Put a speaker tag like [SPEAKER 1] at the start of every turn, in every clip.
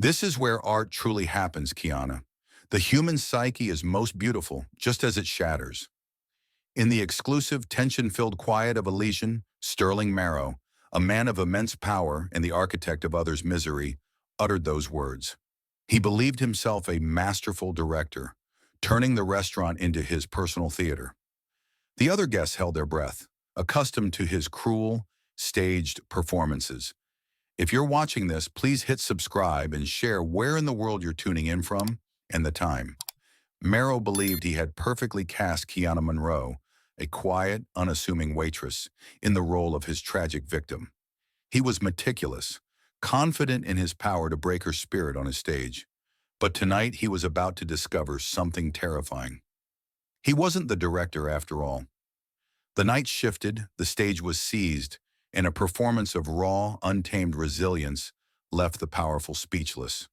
[SPEAKER 1] This is where art truly happens, Kiana. The human psyche is most beautiful, just as it shatters. In the exclusive, tension-filled quiet of Elysian, Sterling Marrow, a man of immense power and the architect of others' misery, uttered those words. He believed himself a masterful director, turning the restaurant into his personal theater. The other guests held their breath, accustomed to his cruel, staged performances. If you're watching this, please hit subscribe and share where in the world you're tuning in from and the time. Marrow believed he had perfectly cast Kiana Monroe, a quiet, unassuming waitress, in the role of his tragic victim. He was meticulous, confident in his power to break her spirit on his stage. But tonight he was about to discover something terrifying. He wasn't the director after all. The night shifted, the stage was seized, and a performance of raw, untamed resilience left the powerful speechless,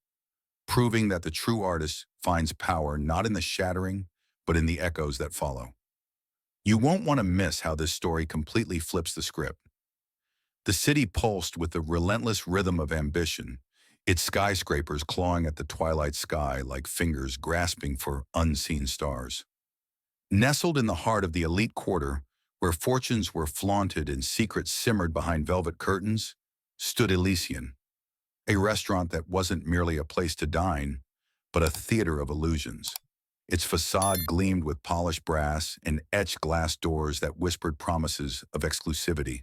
[SPEAKER 1] proving that the true artist finds power not in the shattering, but in the echoes that follow. You won't want to miss how this story completely flips the script. The city pulsed with the relentless rhythm of ambition, its skyscrapers clawing at the twilight sky like fingers grasping for unseen stars. Nestled in the heart of the elite quarter, where fortunes were flaunted and secrets simmered behind velvet curtains, stood Elysian, a restaurant that wasn't merely a place to dine, but a theater of illusions. Its facade gleamed with polished brass and etched glass doors that whispered promises of exclusivity.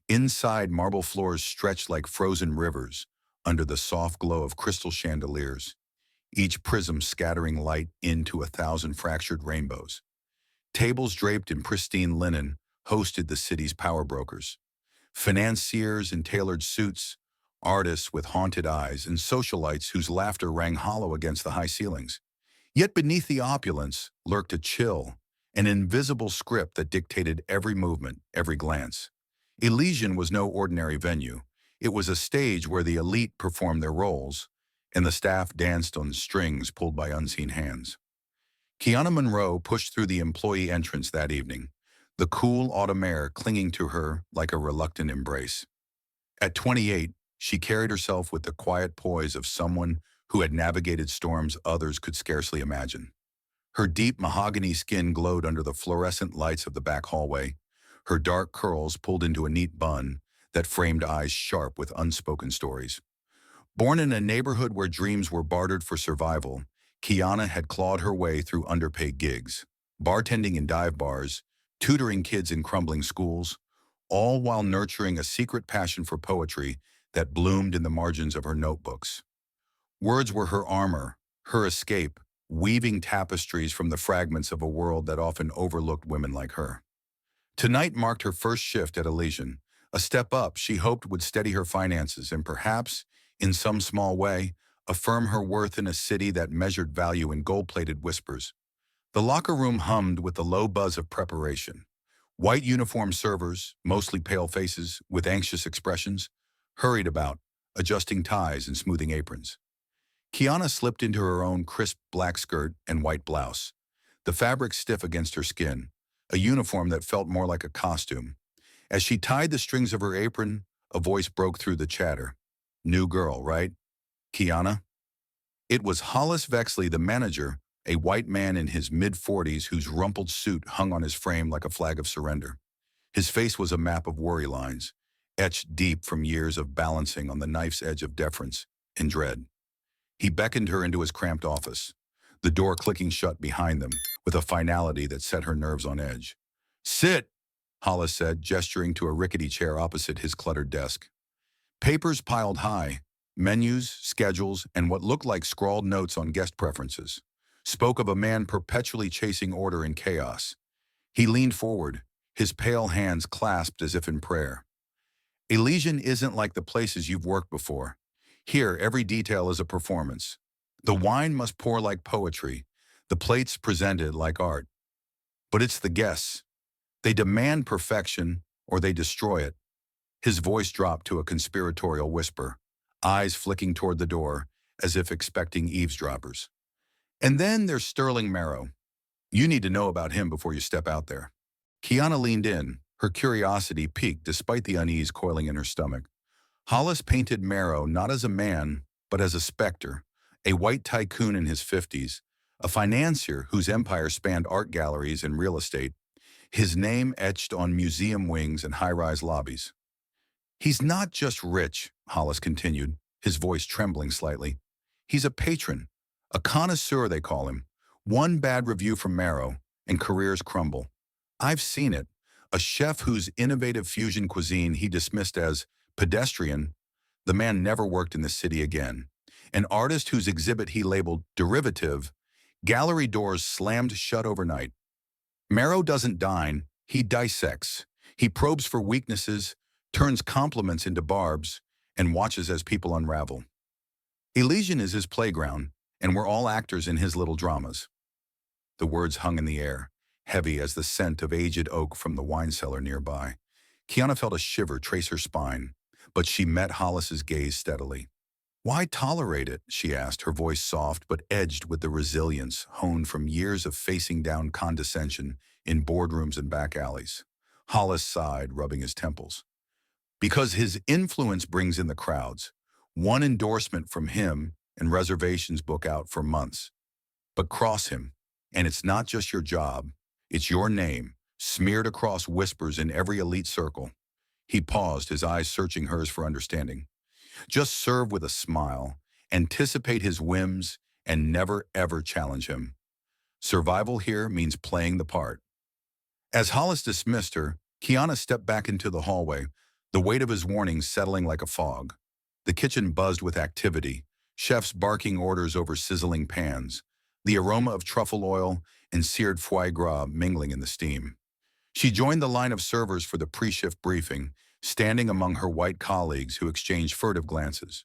[SPEAKER 1] Inside, marble floors stretched like frozen rivers under the soft glow of crystal chandeliers, each prism scattering light into 1,000 fractured rainbows. Tables draped in pristine linen hosted the city's power brokers, financiers in tailored suits, artists with haunted eyes, and socialites whose laughter rang hollow against the high ceilings. Yet beneath the opulence lurked a chill, an invisible script that dictated every movement, every glance. Elysian was no ordinary venue. It was a stage where the elite performed their roles, and the staff danced on strings pulled by unseen hands. Kiana Monroe pushed through the employee entrance that evening, the cool autumn air clinging to her like a reluctant embrace. At 28, she carried herself with the quiet poise of someone who had navigated storms others could scarcely imagine. Her deep mahogany skin glowed under the fluorescent lights of the back hallway, her dark curls pulled into a neat bun that framed eyes sharp with unspoken stories. Born in a neighborhood where dreams were bartered for survival, Kiana had clawed her way through underpaid gigs, bartending in dive bars, tutoring kids in crumbling schools, all while nurturing a secret passion for poetry that bloomed in the margins of her notebooks. Words were her armor, her escape, weaving tapestries from the fragments of a world that often overlooked women like her. Tonight marked her first shift at Elysian, a step up she hoped would steady her finances and perhaps, in some small way, affirm her worth in a city that measured value in gold-plated whispers. The locker room hummed with the low buzz of preparation. White uniformed servers, mostly pale faces with anxious expressions, hurried about, adjusting ties and smoothing aprons. Kiana slipped into her own crisp black skirt and white blouse, the fabric stiff against her skin, a uniform that felt more like a costume. As she tied the strings of her apron, a voice broke through the chatter. "New girl, right, Kiana?" It was Hollis Vexley, the manager, a white man in his mid-40s whose rumpled suit hung on his frame like a flag of surrender. His face was a map of worry lines, etched deep from years of balancing on the knife's edge of deference and dread. He beckoned her into his cramped office, the door clicking shut behind them with a finality that set her nerves on edge. "Sit," Hollis said, gesturing to a rickety chair opposite his cluttered desk. Papers piled high, menus, schedules, and what looked like scrawled notes on guest preferences, spoke of a man perpetually chasing order in chaos. He leaned forward, his pale hands clasped as if in prayer. "Elysian isn't like the places you've worked before. Here, every detail is a performance. The wine must pour like poetry, the plates presented like art. But it's the guests. They demand perfection, or they destroy it." His voice dropped to a conspiratorial whisper, eyes flicking toward the door, as if expecting eavesdroppers. "And then there's Sterling Marrow. You need to know about him before you step out there." Kiana leaned in, her curiosity piqued despite the unease coiling in her stomach. Hollis painted Marrow not as a man, but as a specter, a white tycoon in his 50s, a financier whose empire spanned art galleries and real estate, his name etched on museum wings and high-rise lobbies. He's not just rich, Hollis continued, his voice trembling slightly. He's a patron, a connoisseur they call him. One bad review from Marrow, and careers crumble. I've seen it. A chef whose innovative fusion cuisine he dismissed as pedestrian, the man never worked in the city again. An artist whose exhibit he labeled derivative, gallery doors slammed shut overnight. Marrow doesn't dine, he dissects. He probes for weaknesses, turns compliments into barbs, and watches as people unravel. Elysian is his playground, and we're all actors in his little dramas. The words hung in the air, heavy as the scent of aged oak from the wine cellar nearby. Kiana felt a shiver trace her spine, but she met Hollis's gaze steadily. "Why tolerate it?" she asked, her voice soft but edged with the resilience honed from years of facing down condescension in boardrooms and back alleys. Hollis sighed, rubbing his temples. "Because his influence brings in the crowds. One endorsement from him and reservations book out for months. But cross him, and it's not just your job. It's your name, smeared across whispers in every elite circle." He paused, his eyes searching hers for understanding. "Just serve with a smile, anticipate his whims, and never ever challenge him. Survival here means playing the part." As Hollis dismissed her, Kiana stepped back into the hallway, the weight of his warnings settling like a fog. The kitchen buzzed with activity, chefs barking orders over sizzling pans, the aroma of truffle oil and seared foie gras mingling in the steam. She joined the line of servers for the pre-shift briefing, standing among her white colleagues who exchanged furtive glances.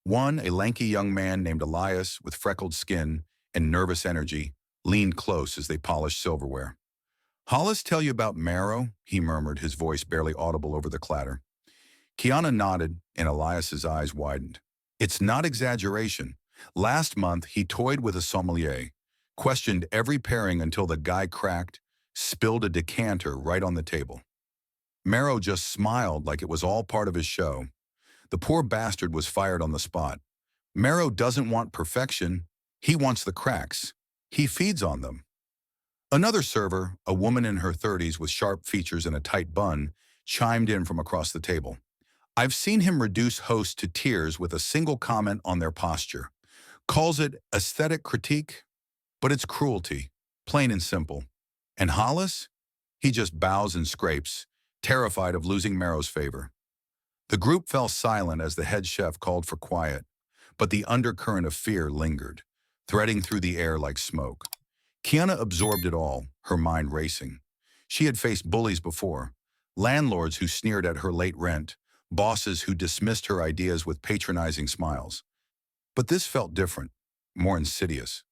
[SPEAKER 1] One, a lanky young man named Elias with freckled skin and nervous energy, leaned close as they polished silverware. "Hollis tell you about Marrow?" he murmured, his voice barely audible over the clatter. Kiana nodded, and Elias's eyes widened. "It's not exaggeration. Last month, he toyed with a sommelier, questioned every pairing until the guy cracked, spilled a decanter right on the table. Marrow just smiled like it was all part of his show. The poor bastard was fired on the spot. Marrow doesn't want perfection. He wants the cracks. He feeds on them." Another server, a woman in her 30s with sharp features and a tight bun, chimed in from across the table. "I've seen him reduce hosts to tears with a single comment on their posture. Calls it aesthetic critique, but it's cruelty, plain and simple. And Hollis? He just bows and scrapes, terrified of losing Marrow's favor." The group fell silent as the head chef called for quiet, but the undercurrent of fear lingered, threading through the air like smoke. Kiana absorbed it all, her mind racing. She had faced bullies before, landlords who sneered at her late rent, bosses who dismissed her ideas with patronizing smiles. But this felt different, more insidious.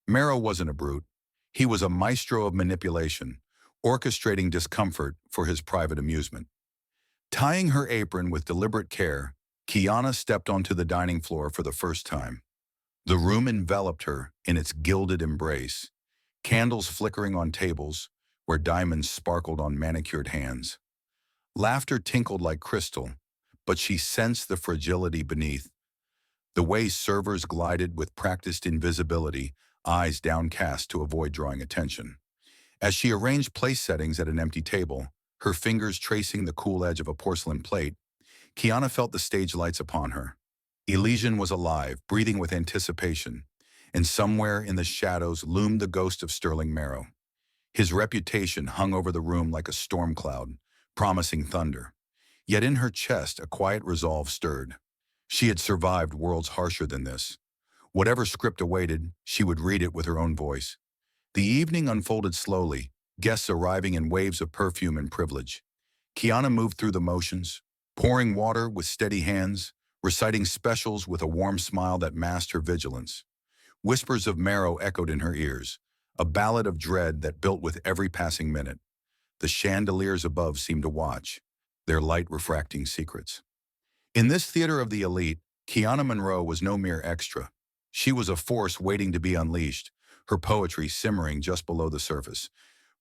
[SPEAKER 1] Marrow wasn't a brute. He was a maestro of manipulation, orchestrating discomfort for his private amusement. Tying her apron with deliberate care, Kiana stepped onto the dining floor for the first time. The room enveloped her in its gilded embrace, candles flickering on tables where diamonds sparkled on manicured hands. Laughter tinkled like crystal, but she sensed the fragility beneath. The way servers glided with practiced invisibility, eyes downcast to avoid drawing attention. As she arranged place settings at an empty table, her fingers tracing the cool edge of a porcelain plate, Kiana felt the stage lights upon her. Elysian was alive, breathing with anticipation, and somewhere in the shadows loomed the ghost of Sterling Marrow. His reputation hung over the room like a storm cloud, promising thunder. Yet in her chest a quiet resolve stirred. She had survived worlds harsher than this. Whatever script awaited, she would read it with her own voice. The evening unfolded slowly, guests arriving in waves of perfume and privilege. Kiana moved through the motions, pouring water with steady hands, reciting specials with a warm smile that masked her vigilance. Whispers of Marrow echoed in her ears, a ballad of dread that built with every passing minute. The chandeliers above seemed to watch, their light refracting secrets. In this theater of the elite, Kiana Monroe was no mere extra. She was a force waiting to be unleashed, her poetry simmering just below the surface,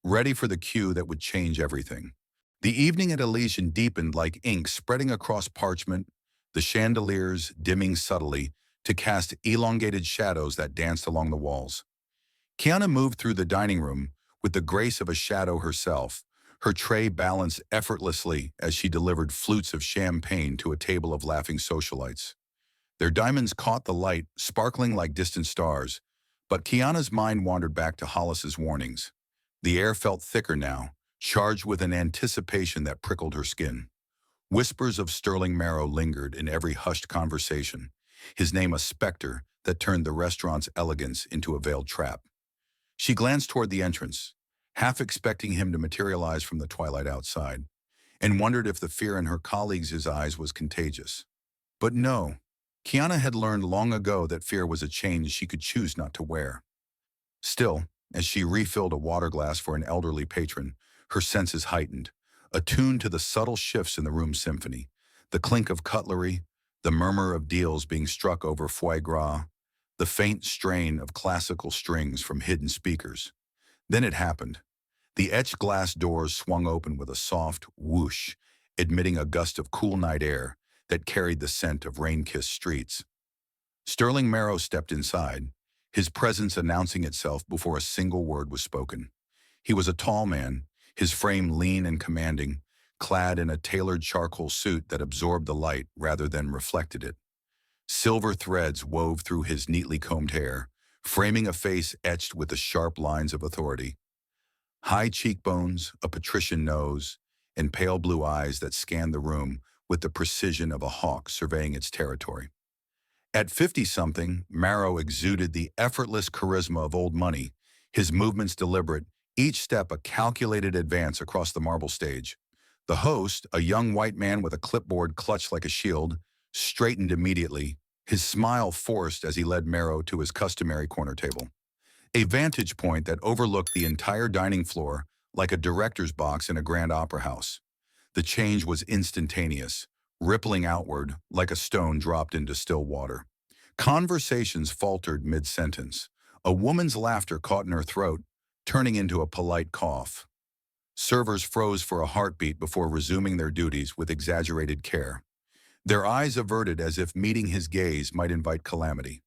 [SPEAKER 1] ready for the cue that would change everything. The evening at Elysian deepened like ink spreading across parchment, the chandeliers dimming subtly, to cast elongated shadows that danced along the walls. Kiana moved through the dining room with the grace of a shadow herself, her tray balanced effortlessly as she delivered flutes of champagne to a table of laughing socialites. Their diamonds caught the light, sparkling like distant stars, but Kiana's mind wandered back to Hollis's warnings. The air felt thicker now, charged with an anticipation that prickled her skin. Whispers of Sterling Marrow lingered in every hushed conversation, his name a specter that turned the restaurant's elegance into a veiled trap. She glanced toward the entrance, half expecting him to materialize from the twilight outside, and wondered if the fear in her colleagues' eyes was contagious. But no, Kiana had learned long ago that fear was a chain she could choose not to wear. Still, as she refilled a water glass for an elderly patron, her senses heightened, attuned to the subtle shifts in the room's symphony, the clink of cutlery, the murmur of deals being struck over foie gras, the faint strain of classical strings from hidden speakers. Then it happened. The etched glass doors swung open with a soft whoosh, admitting a gust of cool night air that carried the scent of rain-kissed streets. Sterling Marrow stepped inside, his presence announcing itself before a single word was spoken. He was a tall man, his frame lean and commanding, clad in a tailored charcoal suit that absorbed the light rather than reflected it. Silver threads wove through his neatly combed hair, framing a face etched with the sharp lines of authority. High cheekbones, a patrician nose, and pale blue eyes that scanned the room with the precision of a hawk surveying its territory. At 50-something, Marrow exuded the effortless charisma of old money, his movements deliberate, each step a calculated advance across the marble stage. The host, a young white man with a clipboard clutched like a shield, straightened immediately, his smile forced as he led Marrow to his customary corner table. A vantage point that overlooked the entire dining floor like a director's box in a grand opera house. The change was instantaneous, rippling outward like a stone dropped into still water. Conversations faltered mid-sentence. A woman's laughter caught in her throat, turning into a polite cough. Servers froze for a heartbeat before resuming their duties with exaggerated care, their eyes averted as if meeting his gaze might invite calamity.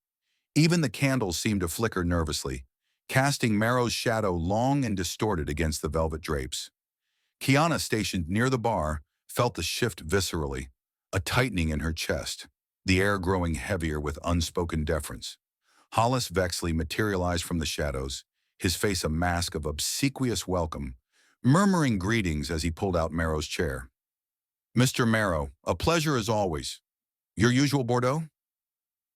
[SPEAKER 1] Even the candles seemed to flicker nervously, casting Marrow's shadow long and distorted against the velvet drapes. Kiana, stationed near the bar, felt the shift viscerally, a tightening in her chest, the air growing heavier with unspoken deference. Hollis Vexley materialized from the shadows, his face a mask of obsequious welcome, murmuring greetings as he pulled out Marrow's chair. "Mr. Marrow, a pleasure as always. Your usual Bordeaux?"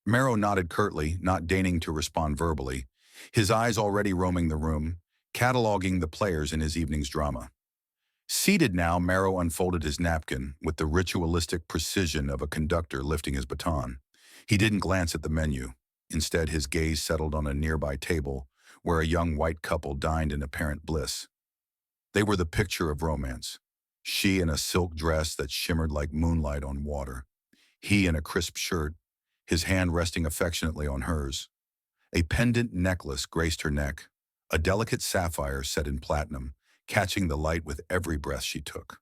[SPEAKER 1] Marrow nodded curtly, not deigning to respond verbally, his eyes already roaming the room, cataloging the players in his evening's drama. Seated now, Marrow unfolded his napkin with the ritualistic precision of a conductor lifting his baton. He didn't glance at the menu. Instead, his gaze settled on a nearby table where a young white couple dined in apparent bliss. They were the picture of romance. She in a silk dress that shimmered like moonlight on water. He in a crisp shirt, his hand resting affectionately on hers. A pendant necklace graced her neck, a delicate sapphire set in platinum, catching the light with every breath she took.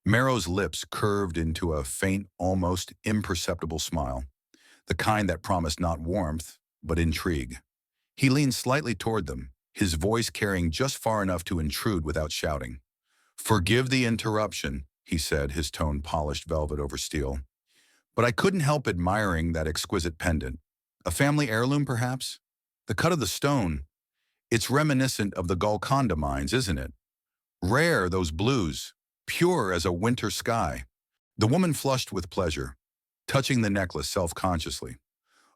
[SPEAKER 1] Marrow's lips curved into a faint, almost imperceptible smile, the kind that promised not warmth, but intrigue. He leaned slightly toward them, his voice carrying just far enough to intrude without shouting. "Forgive the interruption," he said, his tone polished velvet over steel. "But I couldn't help admiring that exquisite pendant. A family heirloom, perhaps? The cut of the stone. It's reminiscent of the Golconda mines, isn't it? Rare, those blues, pure as a winter sky." The woman flushed with pleasure, touching the necklace self-consciously.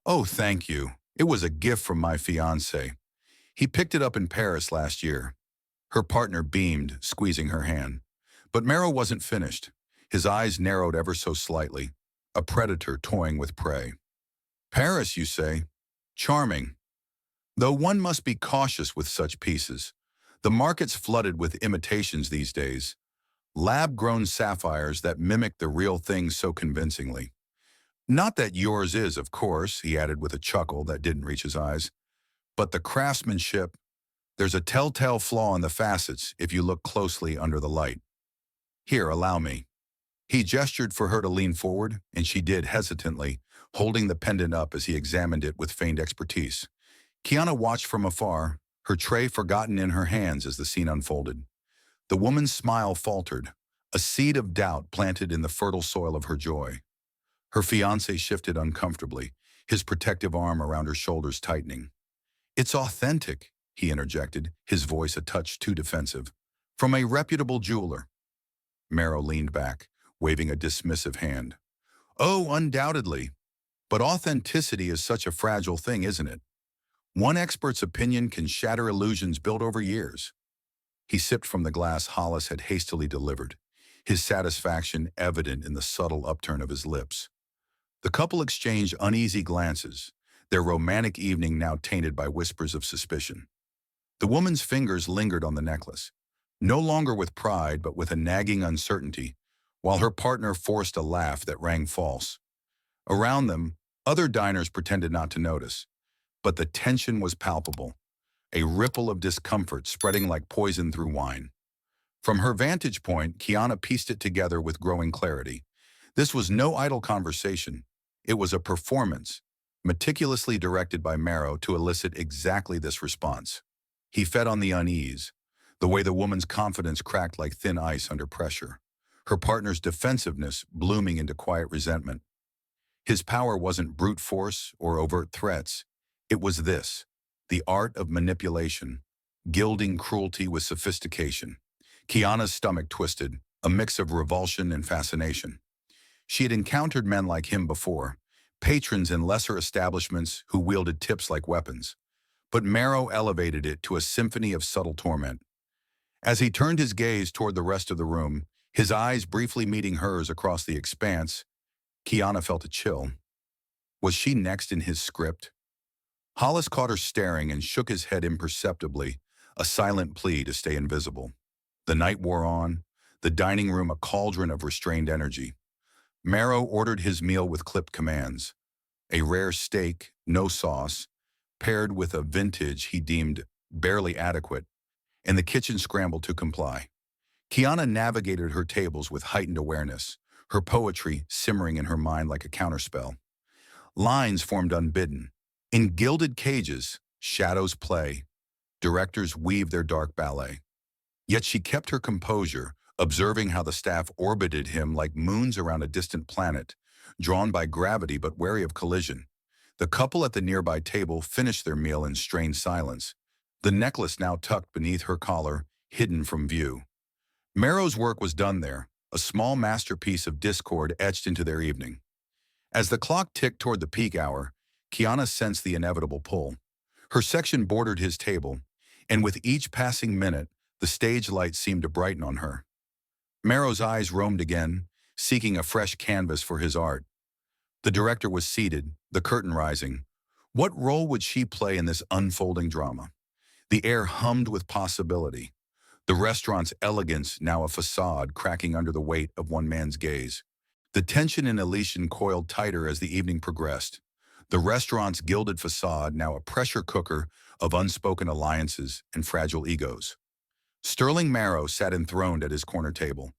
[SPEAKER 1] "Oh, thank you. It was a gift from my fiancé. He picked it up in Paris last year." Her partner beamed, squeezing her hand. But Marrow wasn't finished. His eyes narrowed ever so slightly, a predator toying with prey. "Paris, you say? Charming. Though one must be cautious with such pieces. The market's flooded with imitations these days. Lab-grown sapphires that mimic the real thing so convincingly. Not that yours is, of course," he added with a chuckle that didn't reach his eyes. "But the craftsmanship, there's a telltale flaw in the facets if you look closely under the light. Here, allow me." He gestured for her to lean forward, and she did hesitantly, holding the pendant up as he examined it with feigned expertise. Kiana watched from afar, her tray forgotten in her hands as the scene unfolded. The woman's smile faltered, a seed of doubt planted in the fertile soil of her joy. Her fiancé shifted uncomfortably, his protective arm around her shoulders tightening. "It's authentic," he interjected, his voice a touch too defensive. "From a reputable jeweler." Marrow leaned back, waving a dismissive hand. "Oh, undoubtedly. But authenticity is such a fragile thing, isn't it? One expert's opinion can shatter illusions built over years." He sipped from the glass Hollis had hastily delivered, his satisfaction evident in the subtle upturn of his lips. The couple exchanged uneasy glances, their romantic evening now tainted by whispers of suspicion. The woman's fingers lingered on the necklace, no longer with pride but with a nagging uncertainty, while her partner forced a laugh that rang false. Around them, other diners pretended not to notice, but the tension was palpable, a ripple of discomfort spreading like poison through wine. From her vantage point, Kiana pieced it together with growing clarity. This was no idle conversation. It was a performance, meticulously directed by Marrow to elicit exactly this response. He fed on the unease, the way the woman's confidence cracked like thin ice under pressure, her partner's defensiveness blooming into quiet resentment. His power wasn't brute force or overt threats. It was this, the art of manipulation, gilding cruelty with sophistication. Kiana's stomach twisted, a mix of revulsion and fascination. She had encountered men like him before, patrons in lesser establishments who wielded tips like weapons. But Marrow elevated it to a symphony of subtle torment. As he turned his gaze toward the rest of the room, his eyes briefly meeting hers across the expanse, Kiana felt a chill. Was she next in his script? Hollis caught her staring and shook his head imperceptibly, a silent plea to stay invisible. The night wore on, the dining room a cauldron of restrained energy. Marrow ordered his meal with clipped commands. A rare steak, no sauce, paired with a vintage he deemed barely adequate, and the kitchen scrambled to comply. Kiana navigated her tables with heightened awareness, her poetry simmering in her mind like a counterspell. Lines formed unbidden. In gilded cages, shadows play. Directors weave their dark ballet. Yet she kept her composure, observing how the staff orbited him like moons around a distant planet, drawn by gravity but wary of collision. The couple at the nearby table finished their meal in strained silence, the necklace now tucked beneath her collar, hidden from view. Marrow's work was done there, a small masterpiece of discord etched into their evening. As the clock ticked toward the peak hour, Kiana sensed the inevitable pull. Her section bordered his table, and with each passing minute, the stage light seemed to brighten on her. Marrow's eyes roamed again, seeking a fresh canvas for his art. The director was seated, the curtain rising. What role would she play in this unfolding drama? The air hummed with possibility. The restaurant's elegance now a facade cracking under the weight of one man's gaze. The tension in Elysian coiled tighter as the evening progressed. The restaurant's gilded facade now a pressure cooker of unspoken alliances and fragile egos. Sterling Marrow sat enthroned at his corner table,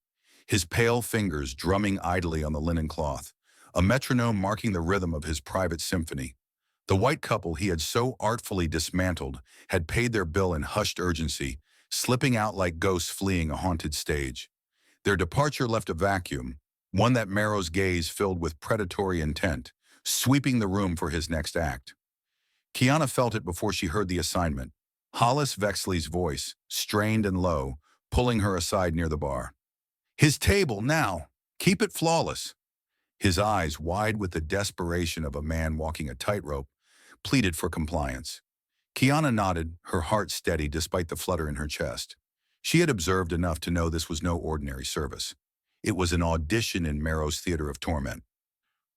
[SPEAKER 1] his pale fingers drumming idly on the linen cloth, a metronome marking the rhythm of his private symphony. The white couple he had so artfully dismantled had paid their bill in hushed urgency, slipping out like ghosts fleeing a haunted stage. Their departure left a vacuum, one that Marrow's gaze filled with predatory intent, sweeping the room for his next act. Kiana felt it before she heard the assignment. Hollis Vexley's voice, strained and low, pulling her aside near the bar. "His table, now! Keep it flawless!" His eyes, wide with the desperation of a man walking a tightrope, pleaded for compliance. Kiana nodded, her heart steady despite the flutter in her chest. She had observed enough to know this was no ordinary service. It was an audition in Marrow's theater of torment.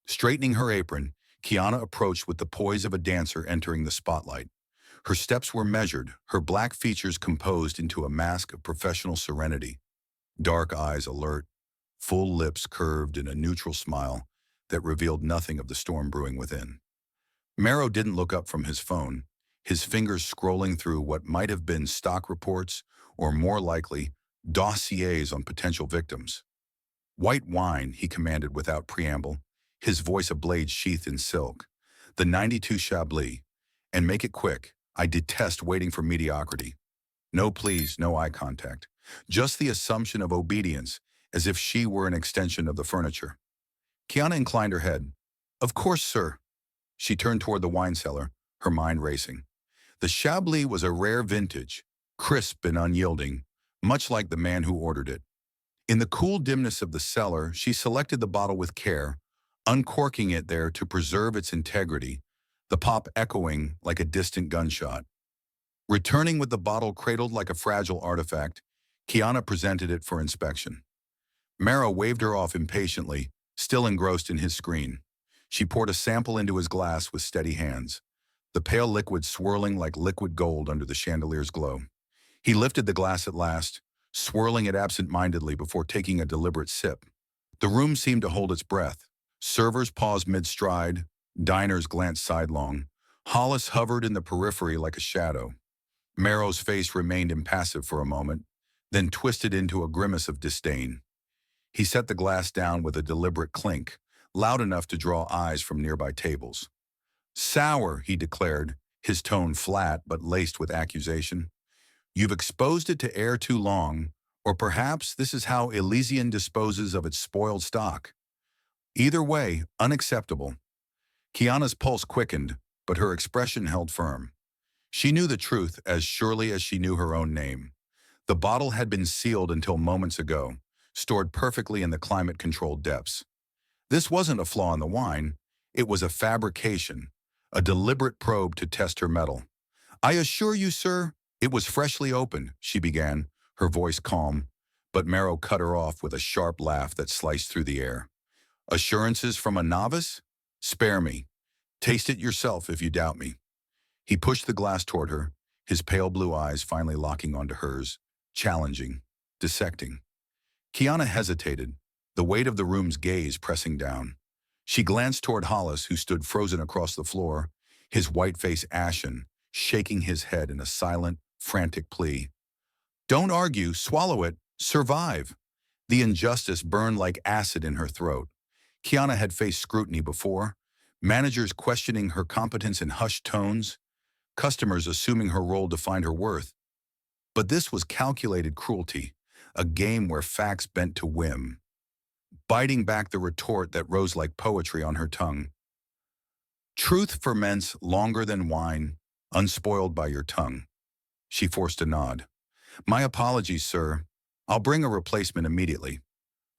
[SPEAKER 1] Straightening her apron, Kiana approached with the poise of a dancer entering the spotlight. Her steps were measured, her black features composed into a mask of professional serenity. Dark eyes alert, full lips curved in a neutral smile that revealed nothing of the storm brewing within. Marrow didn't look up from his phone, his fingers scrolling through what might have been stock reports or, more likely, dossiers on potential victims. "White wine," he commanded without preamble, his voice a blade sheathed in silk. The 92 Chablis. And make it quick. I detest waiting for mediocrity. No please, no eye contact. Just the assumption of obedience, as if she were an extension of the furniture. Kiana inclined her head. Of course, sir. She turned toward the wine cellar, her mind racing. The Chablis was a rare vintage, crisp and unyielding, much like the man who ordered it. In the cool dimness of the cellar, she selected the bottle with care, uncorking it there to preserve its integrity, the pop echoing like a distant gunshot. Returning with the bottle cradled like a fragile artifact, Kiana presented it for inspection. Marrow waved her off impatiently, still engrossed in his screen. She poured a sample into his glass with steady hands, the pale liquid swirling like liquid gold under the chandelier's glow. He lifted the glass at last, swirling it absent-mindedly before taking a deliberate sip. The room seemed to hold its breath. Servers paused mid-stride, diners glanced sidelong. Hollis hovered in the periphery like a shadow. Marrow's face remained impassive for a moment, then twisted into a grimace of disdain. He set the glass down with a deliberate clink, loud enough to draw eyes from nearby tables. Sour, he declared, his tone flat but laced with accusation. You've exposed it to air too long, or perhaps this is how Elysian disposes of its spoiled stock. Either way, unacceptable. Kiana's pulse quickened, but her expression held firm. She knew the truth as surely as she knew her own name. The bottle had been sealed until moments ago, stored perfectly in the climate-controlled depths. This wasn't a flaw in the wine. It was a fabrication, a deliberate probe to test her mettle. I assure you, sir, it was freshly opened, she began, her voice calm, but Marrow cut her off with a sharp laugh that sliced through the air. Assurances from a novice? Spare me. Taste it yourself if you doubt me. He pushed the glass toward her, his pale blue eyes finally locking onto hers, challenging, dissecting. Kiana hesitated, the weight of the room's gaze pressing down. She glanced toward Hollis, who stood frozen across the floor, his white face ashen, shaking his head in a silent, frantic plea. Don't argue, swallow it, survive. The injustice burned like acid in her throat. Kiana had faced scrutiny before, managers questioning her competence in hushed tones, customers assuming her role defined her worth. But this was calculated cruelty, a game where facts bent to whim. Biting back the retort that rose like poetry on her tongue. Truth ferments longer than wine, unspoiled by your tongue. She forced a nod. My apologies, sir. I'll bring a replacement immediately.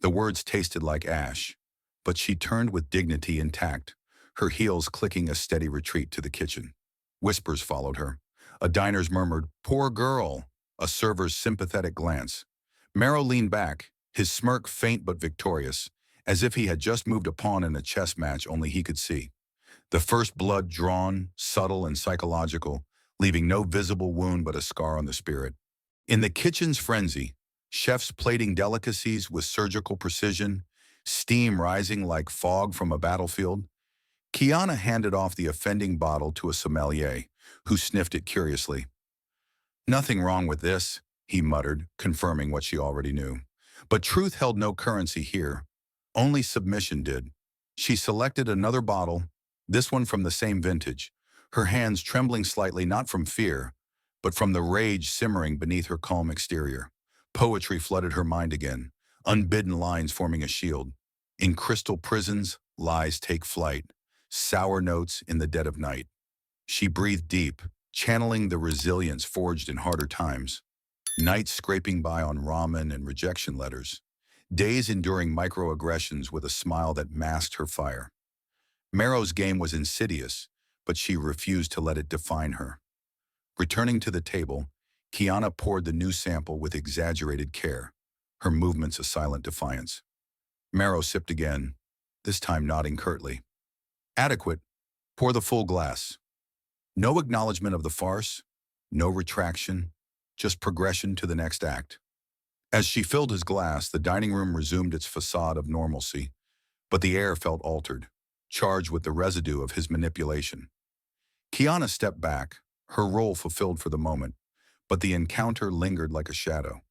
[SPEAKER 1] The words tasted like ash, but she turned with dignity intact, her heels clicking a steady retreat to the kitchen. Whispers followed her. A diner's murmured, "Poor girl," a server's sympathetic glance. Marrow leaned back, his smirk faint but victorious, as if he had just moved a pawn in a chess match only he could see. The first blood drawn, subtle and psychological, leaving no visible wound but a scar on the spirit. In the kitchen's frenzy, chefs plating delicacies with surgical precision, steam rising like fog from a battlefield, Kiana handed off the offending bottle to a sommelier, who sniffed it curiously. Nothing wrong with this, he muttered, confirming what she already knew. But truth held no currency here. Only submission did. She selected another bottle, this one from the same vintage, her hands trembling slightly not from fear, but from the rage simmering beneath her calm exterior. Poetry flooded her mind again, unbidden lines forming a shield. In crystal prisons, lies take flight, sour notes in the dead of night. She breathed deep, channeling the resilience forged in harder times. Nights scraping by on ramen and rejection letters. Days enduring microaggressions with a smile that masked her fire. Marrow's game was insidious, but she refused to let it define her. Returning to the table, Kiana poured the new sample with exaggerated care, her movements a silent defiance. Marrow sipped again, this time nodding curtly. Adequate. Pour the full glass. No acknowledgement of the farce, no retraction, just progression to the next act. As she filled his glass, the dining room resumed its facade of normalcy, but the air felt altered, charged with the residue of his manipulation. Kiana stepped back, her role fulfilled for the moment, but the encounter lingered like a shadow.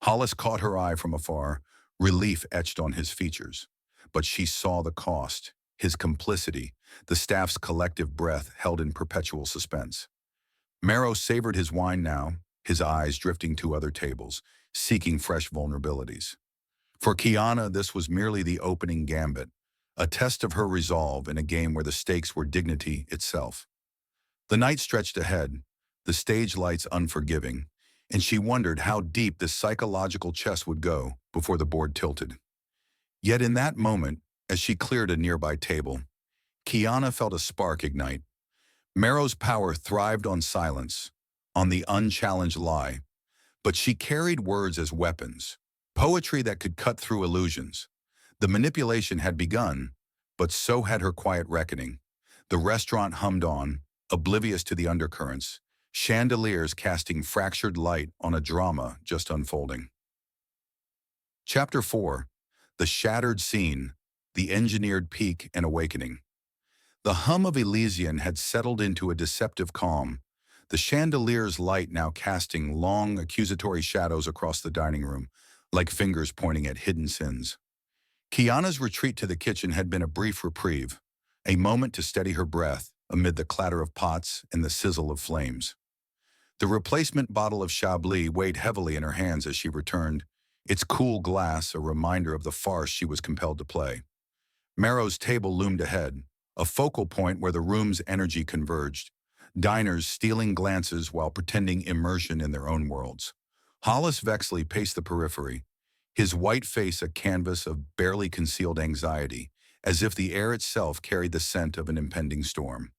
[SPEAKER 1] Hollis caught her eye from afar, relief etched on his features. But she saw the cost, his complicity, the staff's collective breath held in perpetual suspense. Marrow savored his wine now, his eyes drifting to other tables, seeking fresh vulnerabilities. For Kiana, this was merely the opening gambit, a test of her resolve in a game where the stakes were dignity itself. The night stretched ahead, the stage lights unforgiving, and she wondered how deep this psychological chess would go before the board tilted. Yet in that moment, as she cleared a nearby table, Kiana felt a spark ignite. Marrow's power thrived on silence, on the unchallenged lie, but she carried words as weapons, poetry that could cut through illusions. The manipulation had begun, but so had her quiet reckoning. The restaurant hummed on, oblivious to the undercurrents, chandeliers casting fractured light on a drama just unfolding. Chapter 4. The Shattered Scene, the Engineered Peak and Awakening. The hum of Elysian had settled into a deceptive calm, the chandelier's light now casting long, accusatory shadows across the dining room, like fingers pointing at hidden sins. Kiana's retreat to the kitchen had been a brief reprieve, a moment to steady her breath amid the clatter of pots and the sizzle of flames. The replacement bottle of Chablis weighed heavily in her hands as she returned, its cool glass a reminder of the farce she was compelled to play. Marrow's table loomed ahead, a focal point where the room's energy converged, diners stealing glances while pretending immersion in their own worlds. Hollis Vexley paced the periphery, his white face a canvas of barely concealed anxiety, as if the air itself carried the scent of an impending storm.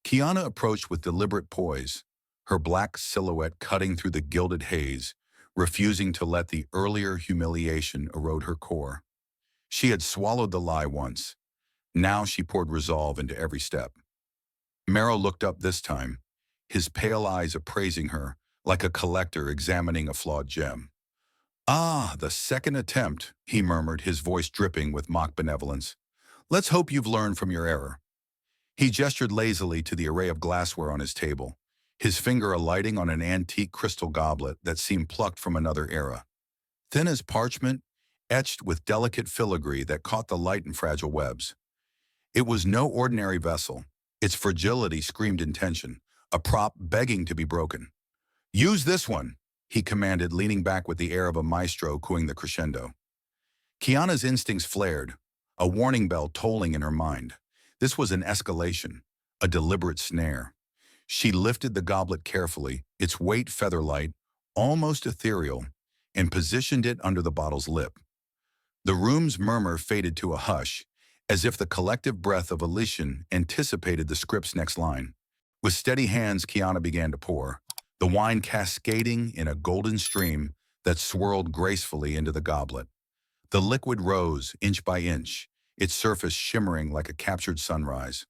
[SPEAKER 1] Kiana approached with deliberate poise, her black silhouette cutting through the gilded haze, refusing to let the earlier humiliation erode her core. She had swallowed the lie once. Now she poured resolve into every step. Marrow looked up this time, his pale eyes appraising her, like a collector examining a flawed gem. "Ah, the second attempt," he murmured, his voice dripping with mock benevolence. "Let's hope you've learned from your error." He gestured lazily to the array of glassware on his table, his finger alighting on an antique crystal goblet that seemed plucked from another era. Thin as parchment, etched with delicate filigree that caught the light in fragile webs. It was no ordinary vessel. Its fragility screamed intention, a prop begging to be broken. "Use this one," he commanded, leaning back with the air of a maestro cooing the crescendo. Kiana's instincts flared, a warning bell tolling in her mind. This was an escalation, a deliberate snare. She lifted the goblet carefully, its weight feather-light, almost ethereal, and positioned it under the bottle's lip. The room's murmur faded to a hush, as if the collective breath of Elysian anticipated the script's next line. With steady hands, Kiana began to pour, the wine cascading in a golden stream that swirled gracefully into the goblet. The liquid rose, inch by inch, its surface shimmering like a captured sunrise.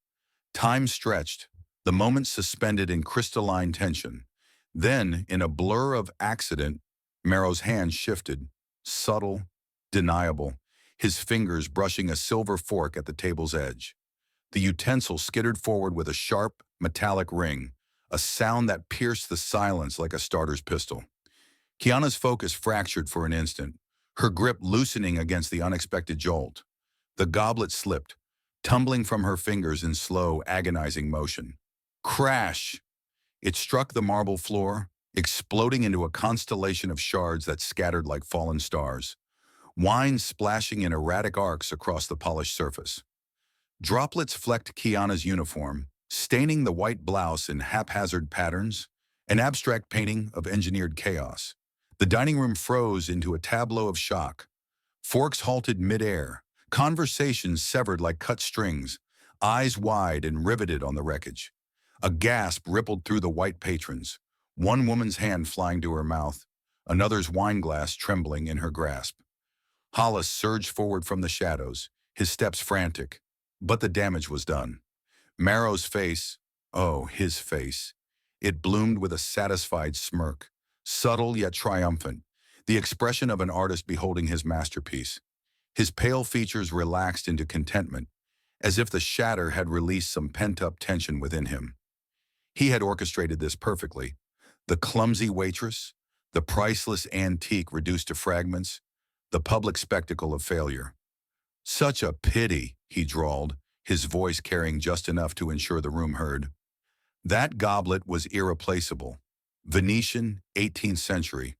[SPEAKER 1] Time stretched, the moment suspended in crystalline tension. Then, in a blur of accident, Marrow's hand shifted, subtle, deniable, his fingers brushing a silver fork at the table's edge. The utensil skittered forward with a sharp, metallic ring, a sound that pierced the silence like a starter's pistol. Kiana's focus fractured for an instant, her grip loosening against the unexpected jolt. The goblet slipped, tumbling from her fingers in slow, agonizing motion. Crash! It struck the marble floor, exploding into a constellation of shards that scattered like fallen stars, wine splashing in erratic arcs across the polished surface. Droplets flecked Kiana's uniform, staining the white blouse in haphazard patterns, an abstract painting of engineered chaos. The dining room froze into a tableau of shock. Forks halted midair, conversations severed like cut strings, eyes wide and riveted on the wreckage. A gasp rippled through the white patrons, one woman's hand flying to her mouth, another's wineglass trembling in her grasp. Hollis surged forward from the shadows, his steps frantic, but the damage was done. Marrow's face, oh, his face, it bloomed with a satisfied smirk, subtle yet triumphant, the expression of an artist beholding his masterpiece. His pale features relaxed into contentment, as if the shatter had released some pent-up tension within him. He had orchestrated this perfectly. The clumsy waitress, the priceless antique reduced to fragments, the public spectacle of failure. "Such a pity," he drawled, his voice carrying just enough to ensure the room heard. That goblet was irreplaceable. Venetian, 18th century.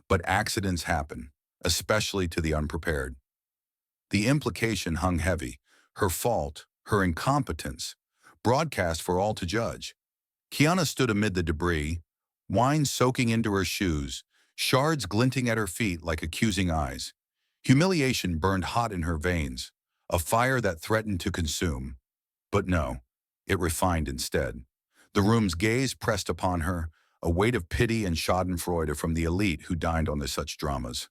[SPEAKER 1] But accidents happen, especially to the unprepared. The implication hung heavy. Her fault, her incompetence, broadcast for all to judge. Kiana stood amid the debris, wine soaking into her shoes, shards glinting at her feet like accusing eyes. Humiliation burned hot in her veins, a fire that threatened to consume. But no, it refined instead. The room's gaze pressed upon her, a weight of pity and schadenfreude from the elite who dined on such dramas.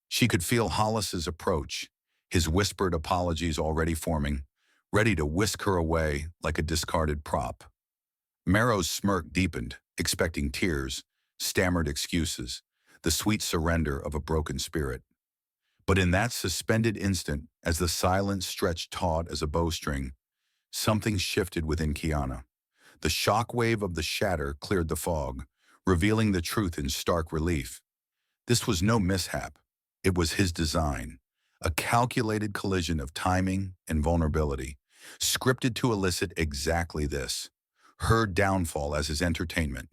[SPEAKER 1] She could feel Hollis's approach, his whispered apologies already forming, ready to whisk her away like a discarded prop. Marrow's smirk deepened, expecting tears, stammered excuses, the sweet surrender of a broken spirit. But in that suspended instant, as the silence stretched taut as a bowstring, something shifted within Kiana. The shockwave of the shatter cleared the fog, revealing the truth in stark relief. This was no mishap. It was his design, a calculated collision of timing and vulnerability, scripted to elicit exactly this, her downfall as his entertainment.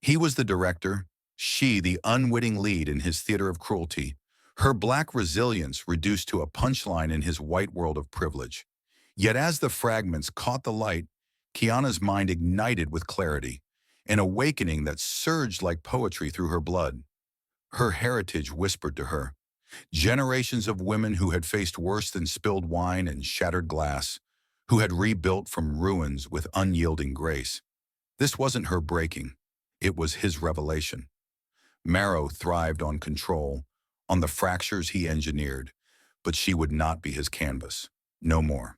[SPEAKER 1] He was the director, she the unwitting lead in his theater of cruelty, her black resilience reduced to a punchline in his white world of privilege. Yet as the fragments caught the light, Kiana's mind ignited with clarity, an awakening that surged like poetry through her blood. Her heritage whispered to her. Generations of women who had faced worse than spilled wine and shattered glass, who had rebuilt from ruins with unyielding grace. This wasn't her breaking. It was his revelation. Marrow thrived on control, on the fractures he engineered, but she would not be his canvas. No more.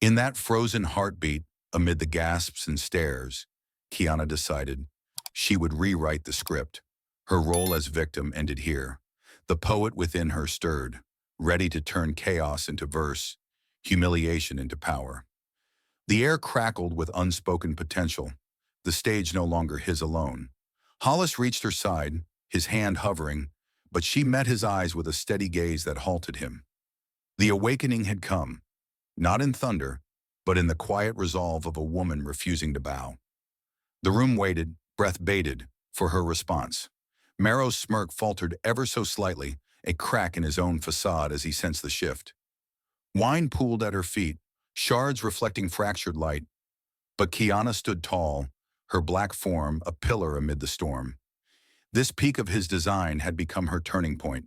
[SPEAKER 1] In that frozen heartbeat, amid the gasps and stares, Kiana decided she would rewrite the script. Her role as victim ended here. The poet within her stirred, ready to turn chaos into verse, humiliation into power. The air crackled with unspoken potential, the stage no longer his alone. Hollis reached her side, his hand hovering, but she met his eyes with a steady gaze that halted him. The awakening had come, not in thunder, but in the quiet resolve of a woman refusing to bow. The room waited, breath bated, for her response. Marrow's smirk faltered ever so slightly, a crack in his own facade as he sensed the shift. Wine pooled at her feet, shards reflecting fractured light, but Kiana stood tall, her black form a pillar amid the storm. This peak of his design had become her turning point,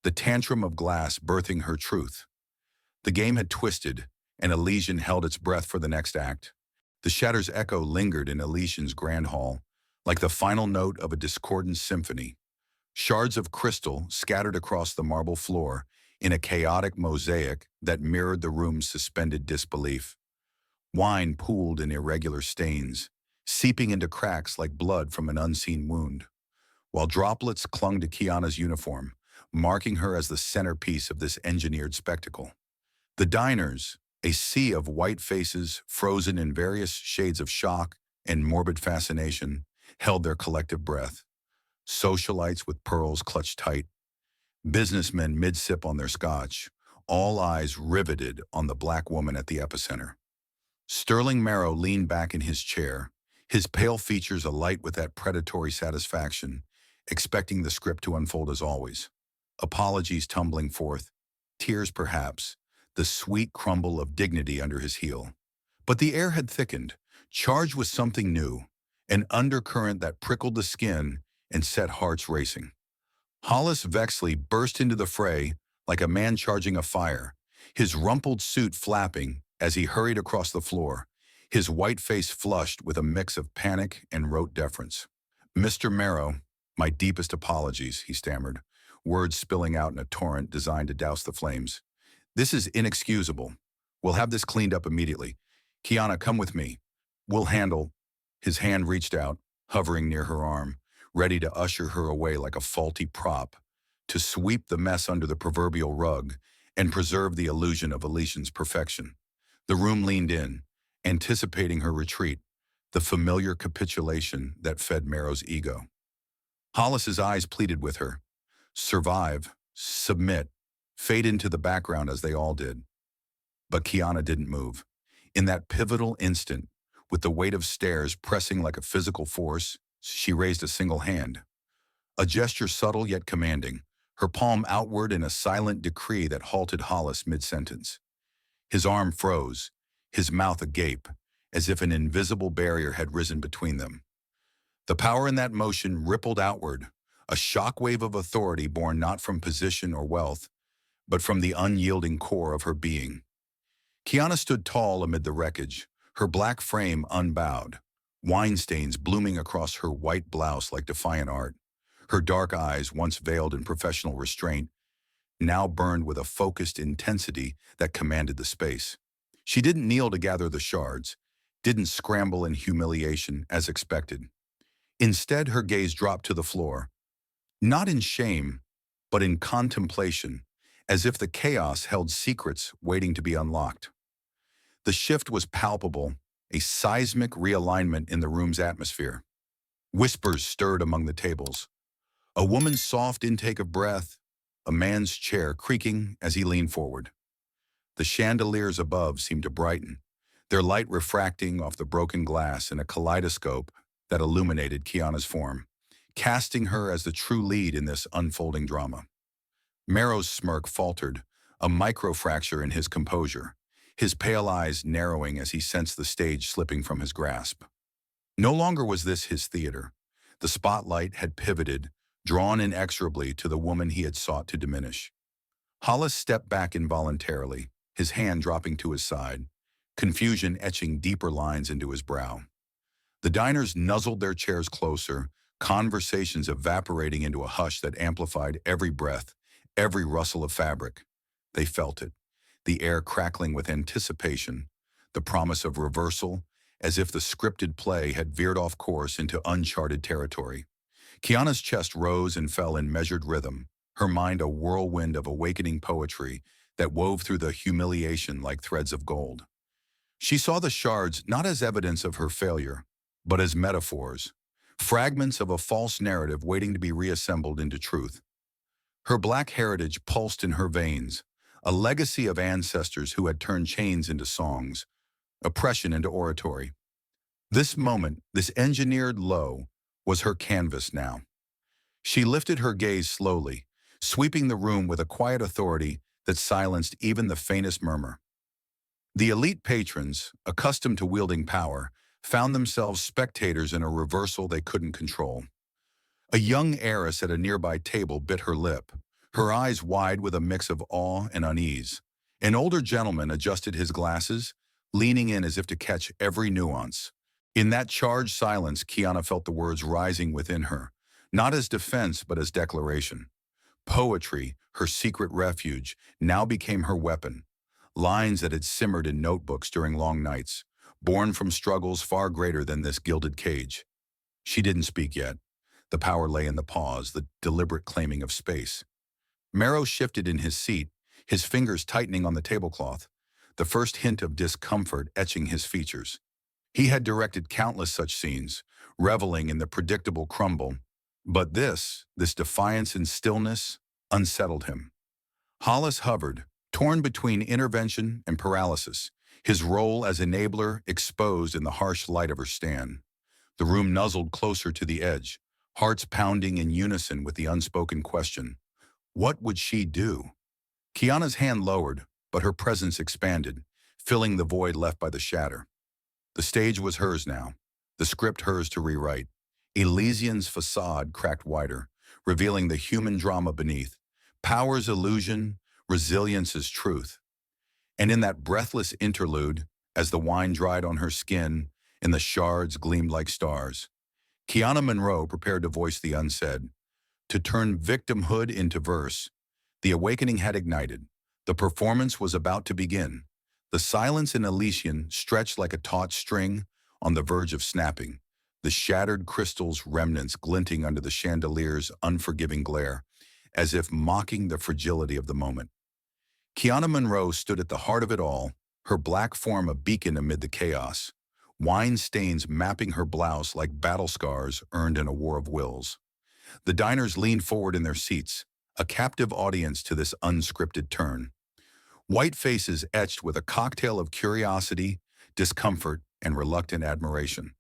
[SPEAKER 1] the tantrum of glass birthing her truth. The game had twisted, and Elysian held its breath for the next act. The shatter's echo lingered in Elysian's grand hall, like the final note of a discordant symphony. Shards of crystal scattered across the marble floor in a chaotic mosaic that mirrored the room's suspended disbelief. Wine pooled in irregular stains, seeping into cracks like blood from an unseen wound, while droplets clung to Kiana's uniform, marking her as the centerpiece of this engineered spectacle. The diners, a sea of white faces frozen in various shades of shock and morbid fascination, held their collective breath. Socialites with pearls clutched tight, businessmen mid-sip on their scotch, all eyes riveted on the black woman at the epicenter. Sterling Marrow leaned back in his chair, his pale features alight with that predatory satisfaction, expecting the script to unfold as always. Apologies tumbling forth, tears perhaps, the sweet crumble of dignity under his heel. But the air had thickened, charged with something new, an undercurrent that prickled the skin and set hearts racing. Hollis Vexley burst into the fray like a man charging a fire, his rumpled suit flapping as he hurried across the floor, his white face flushed with a mix of panic and rote deference. "Mr. Marrow, my deepest apologies," he stammered, words spilling out in a torrent designed to douse the flames. "This is inexcusable. We'll have this cleaned up immediately. Kiana, come with me. We'll handle—" His hand reached out, hovering near her arm, ready to usher her away like a faulty prop, to sweep the mess under the proverbial rug and preserve the illusion of Elysian's perfection. The room leaned in, anticipating her retreat, the familiar capitulation that fed Marrow's ego. Hollis's eyes pleaded with her. Survive, submit, fade into the background as they all did. But Kiana didn't move. In that pivotal instant, with the weight of stairs pressing like a physical force, she raised a single hand. A gesture subtle yet commanding, her palm outward in a silent decree that halted Hollis mid-sentence. His arm froze, his mouth agape, as if an invisible barrier had risen between them. The power in that motion rippled outward, a shockwave of authority born not from position or wealth, but from the unyielding core of her being. Kiana stood tall amid the wreckage, her black frame unbowed, wine stains blooming across her white blouse like defiant art. Her dark eyes, once veiled in professional restraint, now burned with a focused intensity that commanded the space. She didn't kneel to gather the shards, didn't scramble in humiliation as expected. Instead, her gaze dropped to the floor, not in shame, but in contemplation, as if the chaos held secrets waiting to be unlocked. The shift was palpable, a seismic realignment in the room's atmosphere. Whispers stirred among the tables. A woman's soft intake of breath, a man's chair creaking as he leaned forward. The chandeliers above seemed to brighten, their light refracting off the broken glass in a kaleidoscope that illuminated Kiana's form, casting her as the true lead in this unfolding drama. Marrow's smirk faltered, a microfracture in his composure, his pale eyes narrowing as he sensed the stage slipping from his grasp. No longer was this his theater. The spotlight had pivoted, drawn inexorably to the woman he had sought to diminish. Hollis stepped back involuntarily, his hand dropping to his side, confusion etching deeper lines into his brow. The diners nuzzled their chairs closer, conversations evaporating into a hush that amplified every breath, every rustle of fabric. They felt it, the air crackling with anticipation, the promise of reversal, as if the scripted play had veered off course into uncharted territory. Kiana's chest rose and fell in measured rhythm, her mind a whirlwind of awakening poetry that wove through the humiliation like threads of gold. She saw the shards not as evidence of her failure, but as metaphors, fragments of a false narrative waiting to be reassembled into truth. Her black heritage pulsed in her veins, a legacy of ancestors who had turned chains into songs, oppression into oratory. This moment, this engineered low, was her canvas now. She lifted her gaze slowly, sweeping the room with a quiet authority that silenced even the faintest murmur. The elite patrons, accustomed to wielding power, found themselves spectators in a reversal they couldn't control. A young heiress at a nearby table bit her lip, her eyes wide with a mix of awe and unease. An older gentleman adjusted his glasses, leaning in as if to catch every nuance. In that charged silence, Kiana felt the words rising within her, not as defense but as declaration. Poetry, her secret refuge, now became her weapon. Lines that had simmered in notebooks during long nights, born from struggles far greater than this gilded cage. She didn't speak yet. The power lay in the pause, the deliberate claiming of space. Marrow shifted in his seat, his fingers tightening on the tablecloth, the first hint of discomfort etching his features. He had directed countless such scenes, reveling in the predictable crumble, but this defiance and stillness, unsettled him. Hollis hovered, torn between intervention and paralysis, his role as enabler exposed in the harsh light of her stand. The room nuzzled closer to the edge, hearts pounding in unison with the unspoken question. What would she do? Kiana's hand lowered, but her presence expanded, filling the void left by the shatter. The stage was hers now, the script hers to rewrite. Elysian's facade cracked wider, revealing the human drama beneath. Power's illusion, resilience's truth. And in that breathless interlude, as the wine dried on her skin and the shards gleamed like stars, Kiana Monroe prepared to voice the unsaid, to turn victimhood into verse. The awakening had ignited. The performance was about to begin. The silence in Elysian stretched like a taut string on the verge of snapping, the shattered crystal's remnants glinting under the chandelier's unforgiving glare, as if mocking the fragility of the moment. Kiana Monroe stood at the heart of it all, her black form a beacon amid the chaos, wine stains mapping her blouse like battle scars earned in a war of wills. The diners leaned forward in their seats, a captive audience to this unscripted turn. white faces etched with a cocktail of curiosity, discomfort, and reluctant admiration.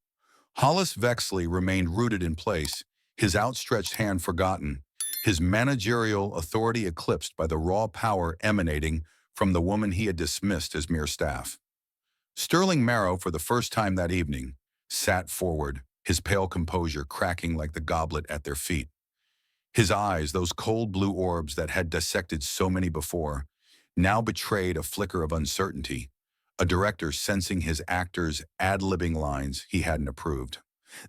[SPEAKER 1] Hollis Vexley remained rooted in place, his outstretched hand forgotten, his managerial authority eclipsed by the raw power emanating from the woman he had dismissed as mere staff. Sterling Marrow, for the first time that evening, sat forward, his pale composure cracking like the goblet at their feet. His eyes, those cold blue orbs that had dissected so many before, now betrayed a flicker of uncertainty, a director sensing his actors ad-libbing lines he hadn't approved.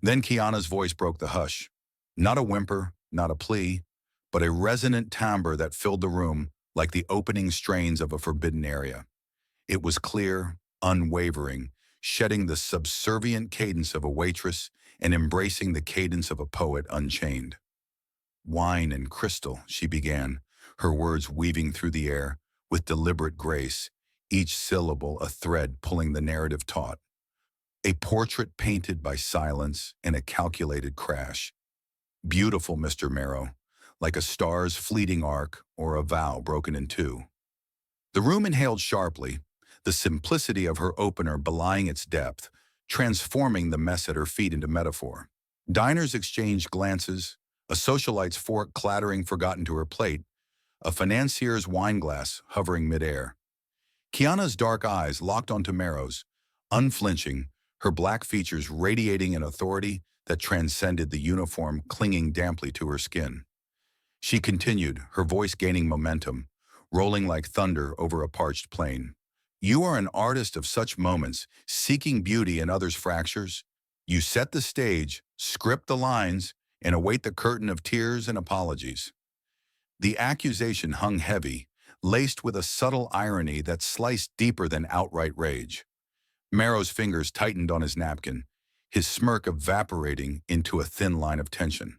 [SPEAKER 1] Then Kiana's voice broke the hush. Not a whimper, not a plea, but a resonant timbre that filled the room like the opening strains of a forbidden area. It was clear, unwavering, shedding the subservient cadence of a waitress and embracing the cadence of a poet unchained. Wine and crystal, she began, her words weaving through the air with deliberate grace, each syllable a thread pulling the narrative taut. A portrait painted by silence and a calculated crash. Beautiful, Mr. Marrow, like a star's fleeting arc or a vow broken in two. The room inhaled sharply, the simplicity of her opener belying its depth, transforming the mess at her feet into metaphor. Diners exchanged glances, a socialite's fork clattering forgotten to her plate, a financier's wineglass hovering midair. Kiana's dark eyes locked onto Marrow's, unflinching, her black features radiating an authority that transcended the uniform clinging damply to her skin. She continued, her voice gaining momentum, rolling like thunder over a parched plain. You are an artist of such moments, seeking beauty in others' fractures. You set the stage, script the lines, and await the curtain of tears and apologies. The accusation hung heavy, laced with a subtle irony that sliced deeper than outright rage. Marrow's fingers tightened on his napkin, his smirk evaporating into a thin line of tension.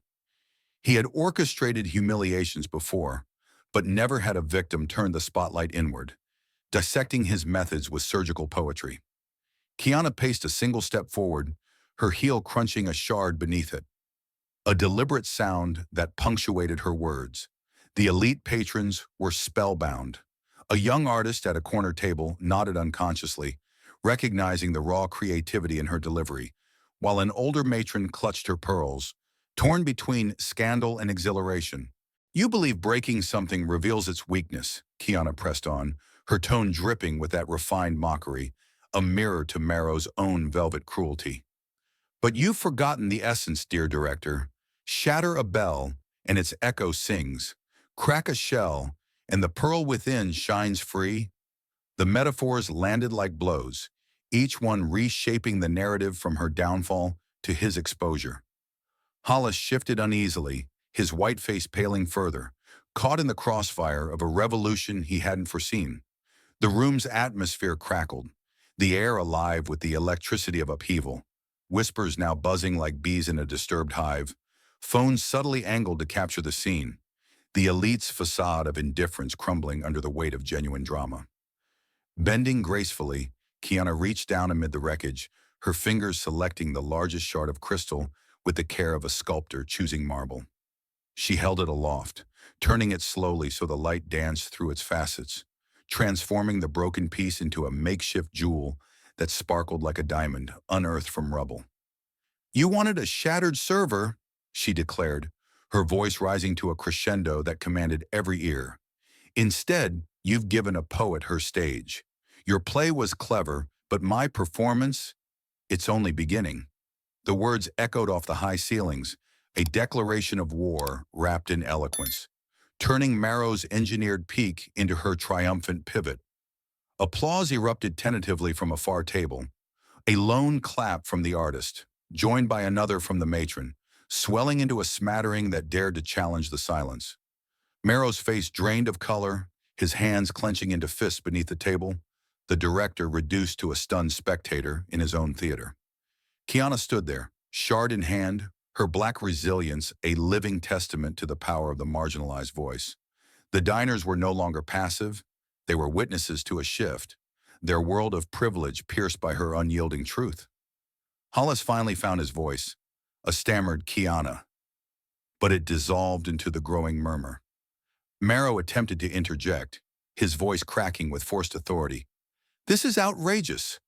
[SPEAKER 1] He had orchestrated humiliations before, but never had a victim turn the spotlight inward, dissecting his methods with surgical poetry. Kiana paced a single step forward, her heel crunching a shard beneath it. A deliberate sound that punctuated her words. The elite patrons were spellbound. A young artist at a corner table nodded unconsciously, recognizing the raw creativity in her delivery, while an older matron clutched her pearls, torn between scandal and exhilaration. You believe breaking something reveals its weakness, Kiana pressed on, her tone dripping with that refined mockery, a mirror to Marrow's own velvet cruelty. But you've forgotten the essence, dear director. Shatter a bell, and its echo sings. Crack a shell, and the pearl within shines free. The metaphors landed like blows, each one reshaping the narrative from her downfall to his exposure. Hollis shifted uneasily, his white face paling further, caught in the crossfire of a revolution he hadn't foreseen. The room's atmosphere crackled, the air alive with the electricity of upheaval, whispers now buzzing like bees in a disturbed hive, phones subtly angled to capture the scene, the elite's facade of indifference crumbling under the weight of genuine drama. Bending gracefully, Kiana reached down amid the wreckage, her fingers selecting the largest shard of crystal with the care of a sculptor choosing marble. She held it aloft, turning it slowly so the light danced through its facets, transforming the broken piece into a makeshift jewel that sparkled like a diamond, unearthed from rubble. You wanted a shattered server, she declared, her voice rising to a crescendo that commanded every ear. Instead, you've given a poet her stage. Your play was clever, but my performance, it's only beginning. The words echoed off the high ceilings, a declaration of war wrapped in eloquence, turning Marrow's engineered peak into her triumphant pivot. Applause erupted tentatively from a far table, a lone clap from the artist, joined by another from the matron, swelling into a smattering that dared to challenge the silence. Marrow's face drained of color, his hands clenching into fists beneath the table, the director reduced to a stunned spectator in his own theater. Kiana stood there, shard in hand, her black resilience a living testament to the power of the marginalized voice. The diners were no longer passive, they were witnesses to a shift, their world of privilege pierced by her unyielding truth. Hollis finally found his voice, a stammered Kiana, but it dissolved into the growing murmur. Marrow attempted to interject, his voice cracking with forced authority. "This is outrageous."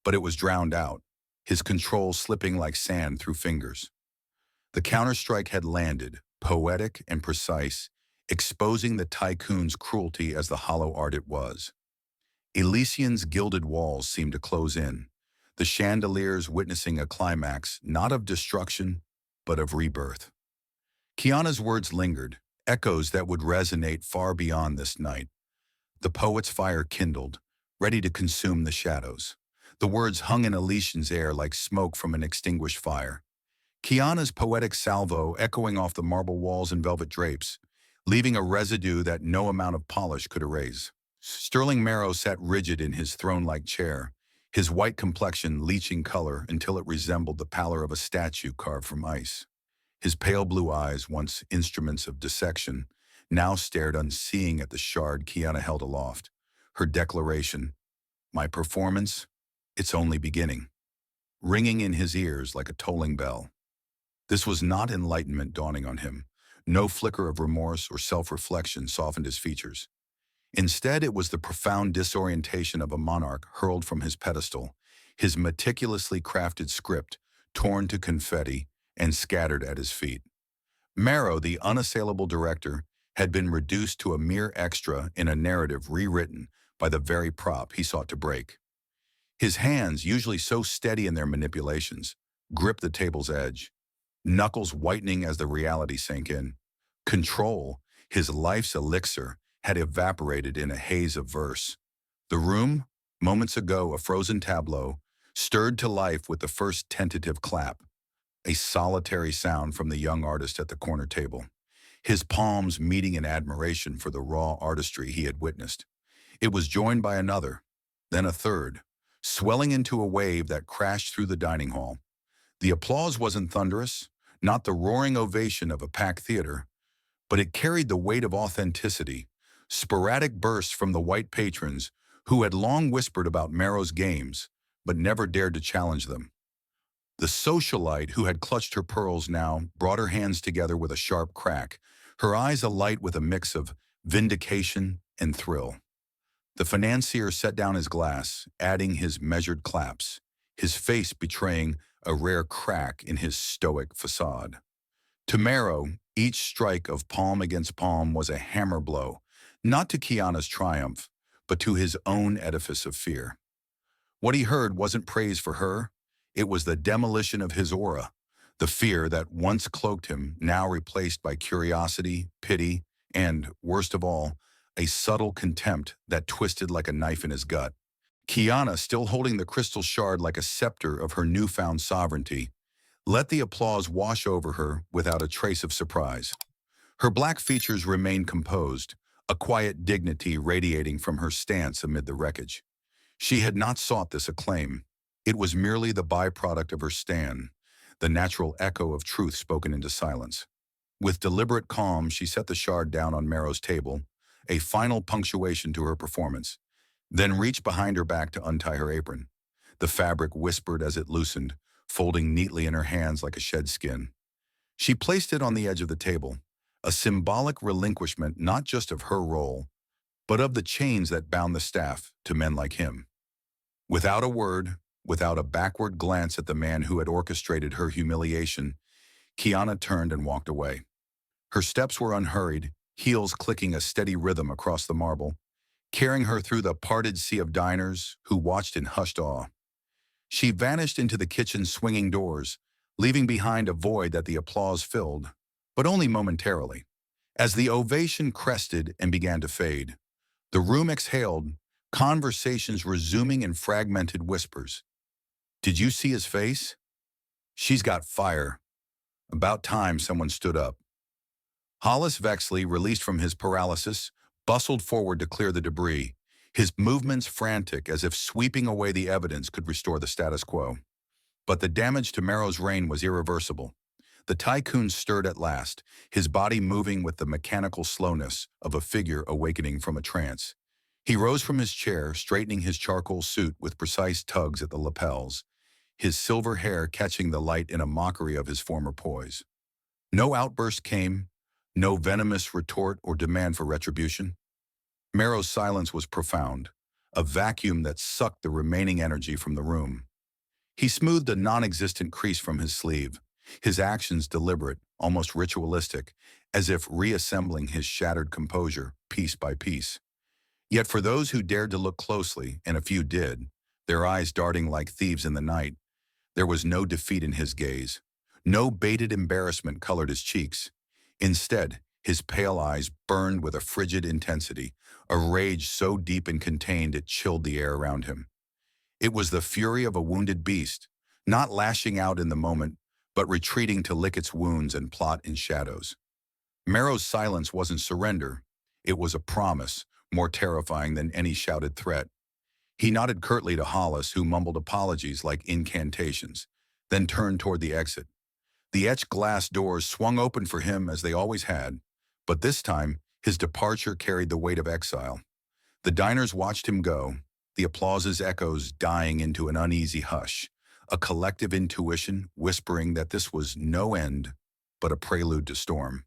[SPEAKER 1] But it was drowned out, his control slipping like sand through fingers. The counterstrike had landed, poetic and precise, exposing the Tycoon's cruelty as the hollow art it was. Elysian's gilded walls seemed to close in, the chandeliers witnessing a climax not of destruction, but of rebirth. Kiana's words lingered, echoes that would resonate far beyond this night. The poet's fire kindled, ready to consume the shadows. The words hung in Elysian's air like smoke from an extinguished fire. Kiana's poetic salvo echoing off the marble walls and velvet drapes, leaving a residue that no amount of polish could erase. Sterling Marrow sat rigid in his throne-like chair, his white complexion leaching color until it resembled the pallor of a statue carved from ice. His pale blue eyes, once instruments of dissection, now stared unseeing at the shard Kiana held aloft. Her declaration, "My performance, it's only beginning," ringing in his ears like a tolling bell. This was not enlightenment dawning on him. No flicker of remorse or self-reflection softened his features. Instead, it was the profound disorientation of a monarch hurled from his pedestal, his meticulously crafted script torn to confetti and scattered at his feet. Marrow, the unassailable director, had been reduced to a mere extra in a narrative rewritten by the very prop he sought to break. His hands, usually so steady in their manipulations, gripped the table's edge, knuckles whitening as the reality sank in. Control, his life's elixir, had evaporated in a haze of verse. The room, moments ago a frozen tableau, stirred to life with the first tentative clap, a solitary sound from the young artist at the corner table, his palms meeting in admiration for the raw artistry he had witnessed. It was joined by another, then a third, swelling into a wave that crashed through the dining hall. The applause wasn't thunderous, not the roaring ovation of a packed theater, but it carried the weight of authenticity, sporadic bursts from the white patrons who had long whispered about Marrow's games, but never dared to challenge them. The socialite who had clutched her pearls now brought her hands together with a sharp crack, her eyes alight with a mix of vindication and thrill. The financier set down his glass, adding his measured claps, his face betraying a rare crack in his stoic facade. To Marrow, each strike of palm against palm was a hammer blow, not to Kiana's triumph, but to his own edifice of fear. What he heard wasn't praise for her, it was the demolition of his aura, the fear that once cloaked him, now replaced by curiosity, pity, and, worst of all, a subtle contempt that twisted like a knife in his gut. Kiana, still holding the crystal shard like a scepter of her newfound sovereignty, let the applause wash over her without a trace of surprise. Her black features remained composed, a quiet dignity radiating from her stance amid the wreckage. She had not sought this acclaim. It was merely the byproduct of her stand, the natural echo of truth spoken into silence. With deliberate calm, she set the shard down on Marrow's table, a final punctuation to her performance, then reached behind her back to untie her apron. The fabric whispered as it loosened, folding neatly in her hands like a shed skin. She placed it on the edge of the table, a symbolic relinquishment not just of her role, but of the chains that bound the staff to men like him. Without a word, without a backward glance at the man who had orchestrated her humiliation, Kiana turned and walked away. Her steps were unhurried, heels clicking a steady rhythm across the marble, carrying her through the parted sea of diners who watched in hushed awe. She vanished into the kitchen's swinging doors, leaving behind a void that the applause filled, but only momentarily. As the ovation crested and began to fade, the room exhaled, conversations resuming in fragmented whispers. "Did you see his face? She's got fire." About time someone stood up. Hollis Vexley, released from his paralysis, bustled forward to clear the debris, his movements frantic as if sweeping away the evidence could restore the status quo. But the damage to Marrow's reign was irreversible. The Tycoon stirred at last, his body moving with the mechanical slowness of a figure awakening from a trance. He rose from his chair, straightening his charcoal suit with precise tugs at the lapels, his silver hair catching the light in a mockery of his former poise. No outburst came, no venomous retort or demand for retribution. Marrow's silence was profound, a vacuum that sucked the remaining energy from the room. He smoothed a non-existent crease from his sleeve, his actions deliberate, almost ritualistic, as if reassembling his shattered composure piece by piece. Yet for those who dared to look closely, and a few did, their eyes darting like thieves in the night, there was no defeat in his gaze. No baited embarrassment colored his cheeks. Instead, his pale eyes burned with a frigid intensity, a rage so deep and contained it chilled the air around him. It was the fury of a wounded beast, not lashing out in the moment, but retreating to lick its wounds and plot in shadows. Marrow's silence wasn't surrender. It was a promise, more terrifying than any shouted threat. He nodded curtly to Hollis, who mumbled apologies like incantations, then turned toward the exit. The etched glass doors swung open for him as they always had, but this time his departure carried the weight of exile. The diners watched him go, the applause's echoes dying into an uneasy hush, a collective intuition whispering that this was no end, but a prelude to storm.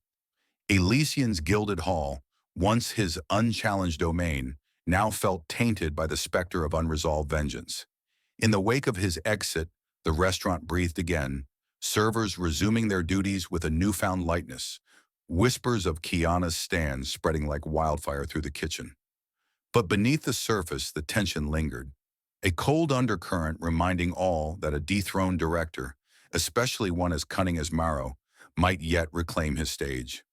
[SPEAKER 1] Elysian's gilded hall, once his unchallenged domain, now felt tainted by the specter of unresolved vengeance. In the wake of his exit, the restaurant breathed again, servers resuming their duties with a newfound lightness, whispers of Kiana's stand spreading like wildfire through the kitchen. But beneath the surface, the tension lingered, a cold undercurrent reminding all that a dethroned director, especially one as cunning as Marrow, might yet reclaim his stage.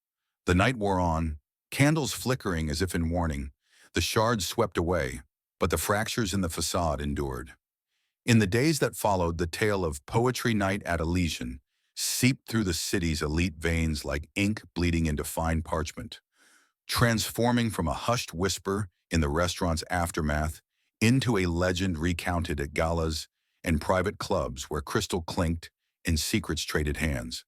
[SPEAKER 1] The night wore on, candles flickering as if in warning. The shards swept away, but the fractures in the facade endured. In the days that followed, the tale of Poetry Night at Elysian seeped through the city's elite veins like ink bleeding into fine parchment, transforming from a hushed whisper in the restaurant's aftermath into a legend recounted at galas and private clubs where crystal clinked and secrets traded hands.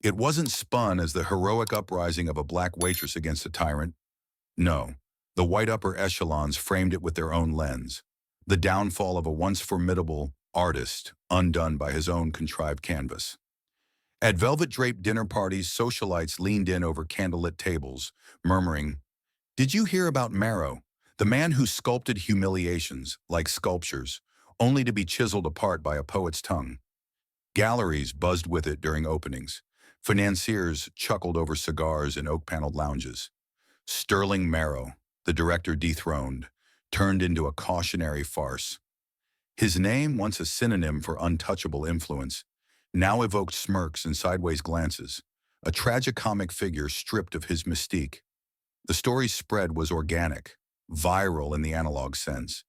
[SPEAKER 1] It wasn't spun as the heroic uprising of a black waitress against a tyrant. No, the white upper echelons framed it with their own lens, the downfall of a once formidable artist undone by his own contrived canvas. At velvet-draped dinner parties, socialites leaned in over candlelit tables, murmuring, "Did you hear about Marrow, the man who sculpted humiliations, like sculptures, only to be chiseled apart by a poet's tongue?" Galleries buzzed with it during openings. Financiers chuckled over cigars in oak-paneled lounges. Sterling Marrow, the director dethroned, turned into a cautionary farce. His name, once a synonym for untouchable influence, now evoked smirks and sideways glances, a tragicomic figure stripped of his mystique. The story's spread was organic, viral in the analog sense,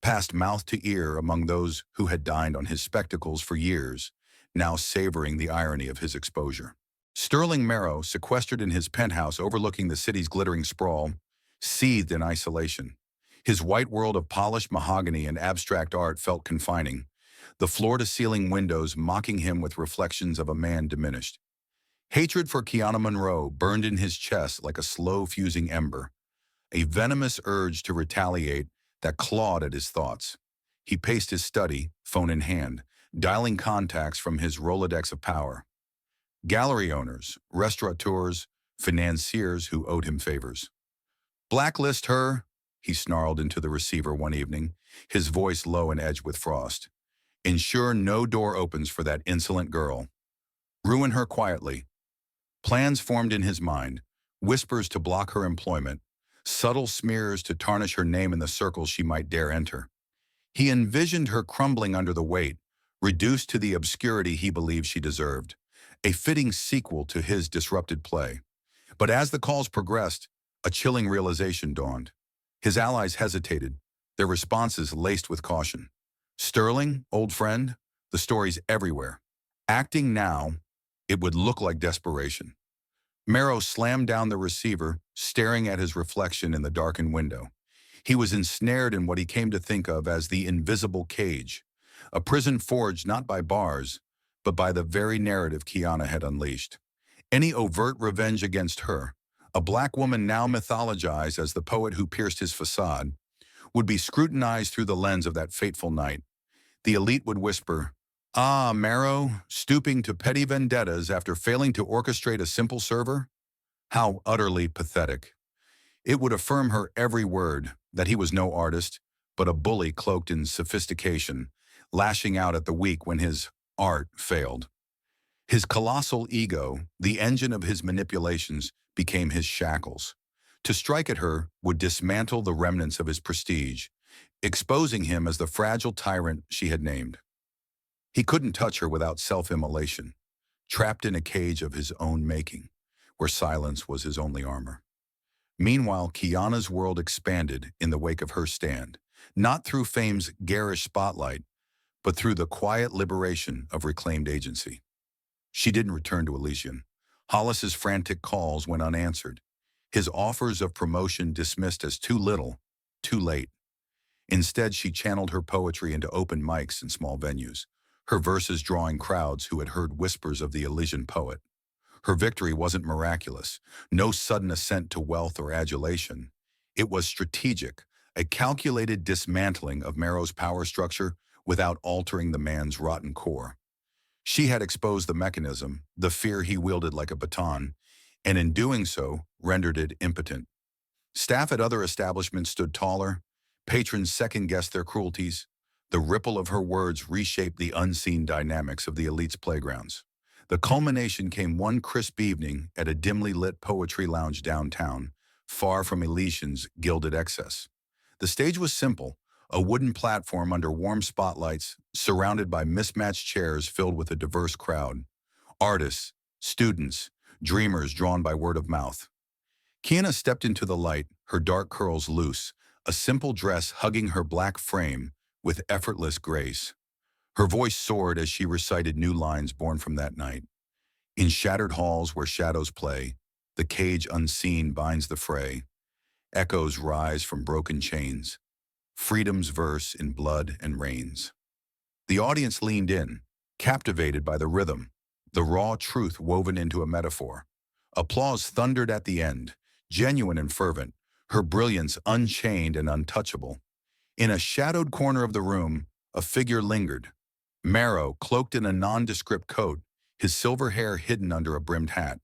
[SPEAKER 1] passed mouth to ear among those who had dined on his spectacles for years, now savoring the irony of his exposure. Sterling Marrow, sequestered in his penthouse overlooking the city's glittering sprawl, seethed in isolation. His white world of polished mahogany and abstract art felt confining, the floor-to-ceiling windows mocking him with reflections of a man diminished. Hatred for Kiana Monroe burned in his chest like a slow-fusing ember, a venomous urge to retaliate that clawed at his thoughts. He paced his study, phone in hand, dialing contacts from his Rolodex of power. Gallery owners, restaurateurs, financiers who owed him favors. "Blacklist her," he snarled into the receiver one evening, his voice low and edged with frost. "Ensure no door opens for that insolent girl. Ruin her quietly." Plans formed in his mind, whispers to block her employment, subtle smears to tarnish her name in the circles she might dare enter. He envisioned her crumbling under the weight, reduced to the obscurity he believed she deserved, a fitting sequel to his disrupted play. But as the calls progressed, a chilling realization dawned. His allies hesitated, their responses laced with caution. "Sterling, old friend, the story's everywhere. Acting now, it would look like desperation." Marrow slammed down the receiver, staring at his reflection in the darkened window. He was ensnared in what he came to think of as the invisible cage, a prison forged not by bars, but by the very narrative Kiana had unleashed. Any overt revenge against her, a black woman now mythologized as the poet who pierced his facade, would be scrutinized through the lens of that fateful night. The elite would whisper, "Ah, Marrow, stooping to petty vendettas after failing to orchestrate a simple server? How utterly pathetic." It would affirm her every word that he was no artist, but a bully cloaked in sophistication, lashing out at the weak when his art failed. His colossal ego, the engine of his manipulations, became his shackles. To strike at her would dismantle the remnants of his prestige, exposing him as the fragile tyrant she had named. He couldn't touch her without self-immolation, trapped in a cage of his own making, where silence was his only armor. Meanwhile, Kiana's world expanded in the wake of her stand, not through fame's garish spotlight, but through the quiet liberation of reclaimed agency. She didn't return to Elysian. Hollis's frantic calls went unanswered, his offers of promotion dismissed as too little, too late. Instead, she channeled her poetry into open mics and small venues, her verses drawing crowds who had heard whispers of the Elysian poet. Her victory wasn't miraculous, no sudden ascent to wealth or adulation. It was strategic, a calculated dismantling of Marrow's power structure without altering the man's rotten core. She had exposed the mechanism, the fear he wielded like a baton, and in doing so, rendered it impotent. Staff at other establishments stood taller, patrons second-guessed their cruelties. The ripple of her words reshaped the unseen dynamics of the elite's playgrounds. The culmination came one crisp evening at a dimly lit poetry lounge downtown, far from Elysian's gilded excess. The stage was simple, a wooden platform under warm spotlights, surrounded by mismatched chairs filled with a diverse crowd. Artists, students, dreamers drawn by word of mouth. Kiana stepped into the light, her dark curls loose, a simple dress hugging her black frame with effortless grace. Her voice soared as she recited new lines born from that night. In shattered halls where shadows play, the cage unseen binds the fray. Echoes rise from broken chains. Freedom's verse in blood and rains. The audience leaned in, captivated by the rhythm, the raw truth woven into a metaphor. Applause thundered at the end, genuine and fervent, her brilliance unchained and untouchable. In a shadowed corner of the room, a figure lingered. Marrow, cloaked in a nondescript coat, his silver hair hidden under a brimmed hat.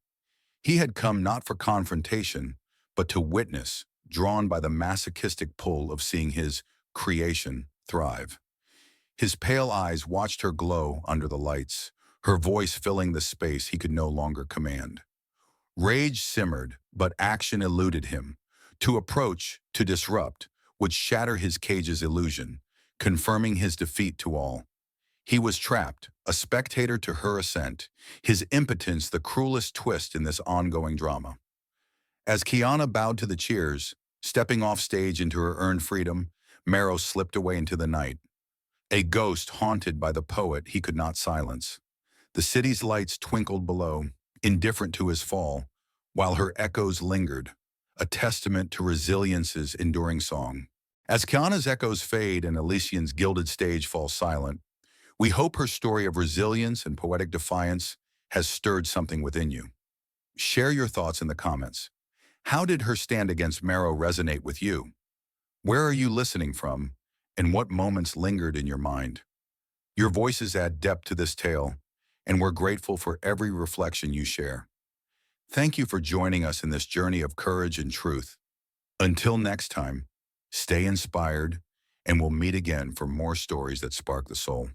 [SPEAKER 1] He had come not for confrontation, but to witness, drawn by the masochistic pull of seeing his creation thrive. His pale eyes watched her glow under the lights, her voice filling the space he could no longer command. Rage simmered, but action eluded him. To approach, to disrupt, would shatter his cage's illusion, confirming his defeat to all. He was trapped, a spectator to her ascent, his impotence the cruelest twist in this ongoing drama. As Kiana bowed to the cheers, stepping off stage into her earned freedom, Marrow slipped away into the night, a ghost haunted by the poet he could not silence. The city's lights twinkled below, indifferent to his fall, while her echoes lingered, a testament to resilience's enduring song. As Kiana's echoes fade and Elysian's gilded stage falls silent, we hope her story of resilience and poetic defiance has stirred something within you. Share your thoughts in the comments. How did her stand against Marrow resonate with you? Where are you listening from, and what moments lingered in your mind? Your voices add depth to this tale, and we're grateful for every reflection you share. Thank you for joining us in this journey of courage and truth. Until next time, stay inspired, and we'll meet again for more stories that spark the soul.